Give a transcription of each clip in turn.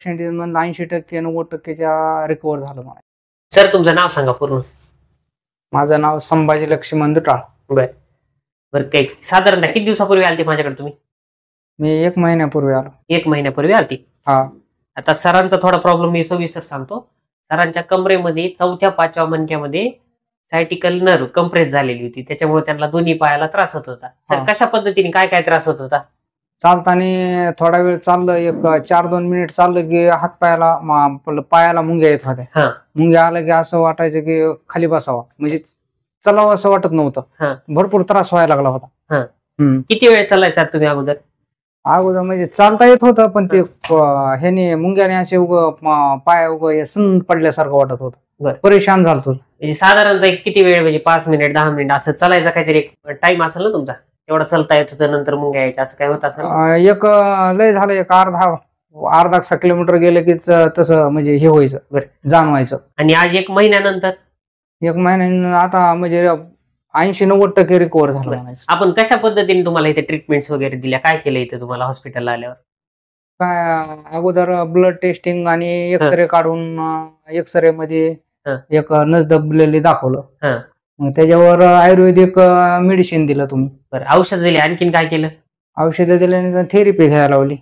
मधलं 80% 90%च्या रिकव्हर झालं मला. सर तुमचं नाव सांगा पूर्ण. माझं नाव संभाजी लक्ष्मण दुटाळ. बरं काही साधारणतः किती दिवसापूर्वी आलती माझ्याकडे तुम्ही? मी 1 महिन्यापूर्वी आलो. 1 महिन्यापूर्वी आलती. हा. आता सरांचा थोडा प्रॉब्लेम मी सविस्तर सांगतो. सरांच्या कमरेमध्ये 4थ्या-5व्या मणक्यामध्ये सायटिकल नर्व कंप्रेस झालेली होती, त्याच्यामुळे त्यांना दोन्ही पायाला त्रास होत होता. सर कशा पद्धतीने काय काय त्रास होत होता? चालताना थोडा वेळ चाललं, एक 4-2 मिनिट चाललं की हात पायाला मुंग्या येत होत्या. मुंग्या आलं की असं वाटायचं की खाली बसावा, म्हणजे चलावं असं वाटत नव्हतं. भरपूर त्रास व्हायला लागला होता. किती वेळ चालायचा तुम्ही अगोदर? म्हणजे चालता येत होतं, पण ते ह्याने मुंग्याने असे पाय सुन्न पडल्यासारखं वाटत होतं. परेशान झालतो. म्हणजे साधारणतः किती वेळ, म्हणजे 5 मिनिट 10 मिनिट असं चालायचा काहीतरी टाइम असेल ना तुमचा? एवढा चालता येत होतं, नंतर मुंग्या यायच्या असं काय होत असेल? एक लय झालं, एक अर्धा किलोमीटर गेलं की तसं म्हणजे हे व्हायचं, जाणवायचं. आणि आज 1 महिन्यानंतर? 1 महिन्यानं आता म्हणजे 80-90% रिकव्हर झालं म्हणायचं. आपण कशा पद्धतीने तुम्हाला इथे ट्रीटमेंट्स वगैरे दिल्या, काय केलं इथे तुम्हाला हॉस्पिटलला आल्यावर? काय अगोदर ब्लड टेस्टिंग आणि एक्सरे काढून एक्सरे मध्ये एक नस दबलेली दाखवलं. मग त्याच्यावर आयुर्वेदिक मेडिसिन दिलं तुम्ही. बरं, औषध दिली. आणखीन काय केलं? औषधं दिल्यानंतर थेरपी घ्यायला लावली.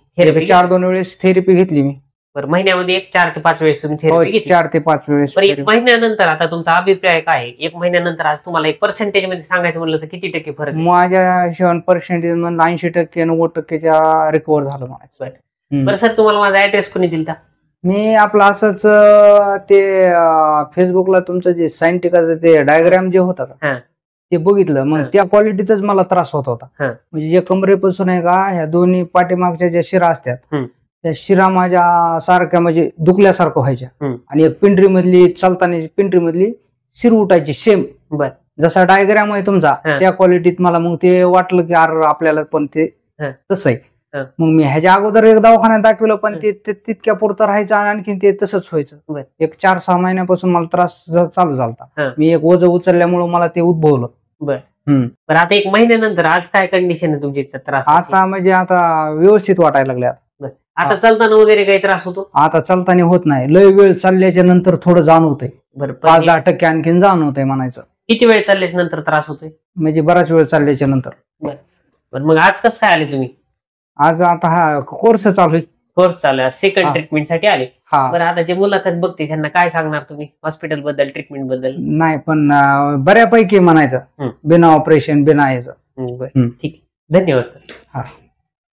4-2 वेळेस थेरपी घेतली मी. बरं, महिन्यामध्ये 4 ते 5 वेळेस तुम्ही थेरपी घेतली? 4 ते 5 वेळेस. 1 महिन्यानंतर आता तुमचा अभिप्राय काय आहे? 1 महिन्यानंतर आज तुम्हाला एक पर्सेंटेज मध्ये सांगायचं म्हणलं तर किती टक्के फरक? माझ्या हिशोबाने पर्सेंटेज मधलं 80% 90%च्या रिकव्हर झालं म्हणायचं. बरं सर, तुम्हाला माझा ऍड्रेस कोणी दिलता? मी आपलं असंच ते फेसबुकला तुमचं जे सायंटिकाचं ते डायग्राम जे होतं का ते बघितलं. मग त्या क्वालिटीतच मला त्रास होत होता. म्हणजे जे कमरेपासून आहे का, ह्या दोन्ही पाठीमागच्या ज्या शिरा असतात त्या शिरा माझ्या सारख्या म्हणजे दुखल्यासारखं व्हायच्या. आणि एक पिंढरी मधली चालताना पिंढरी मधली शिर उठायची सेम जसा डायग्राम आहे तुमचा, त्या क्वालिटीत मला मग ते वाटलं की आपल्याला पण ते तसं आहे. मग मी ह्याच्या अगोदर एक दवाखान्यात दाखवलं, पण ते तितक्या पुरतं राहायचं आणि आणखीन ते तसंच व्हायचं. एक 4-6 महिन्यापासून मला त्रास चालू झाला. मी एक ओझं उचलल्यामुळे मला ते उद्भवलं. बरं, आता 1 महिन्यानंतर आज काय कंडिशन आहे तुमची त्रास? आता म्हणजे आता व्यवस्थित वाटायला लागले. आता चालताना वगैरे काही त्रास होतो? आता चालताना होत नाही. लय वेळ चालल्याच्या नंतर थोडं जाणवतंय. 5-10% आणखीन जाणवतंय म्हणायचं. किती वेळ चालल्याच्या नंतर त्रास होतोय? म्हणजे बराच वेळ चालल्याच्या नंतर. बरं, मग आज कसं आले तुम्ही? आज आता हा कोर्स चालू आहे. कोर्स चालू आहे, सेकंड ट्रीटमेंट साठी आले. बरं, आता जे मुलाखत बघते त्यांना काय सांगणार तुम्ही हॉस्पिटल बद्दल, ट्रीटमेंट बद्दल? नाही, पण बऱ्यापैकी म्हणायचं, बिना ऑपरेशन बिना याचं. ठीक, धन्यवाद सर.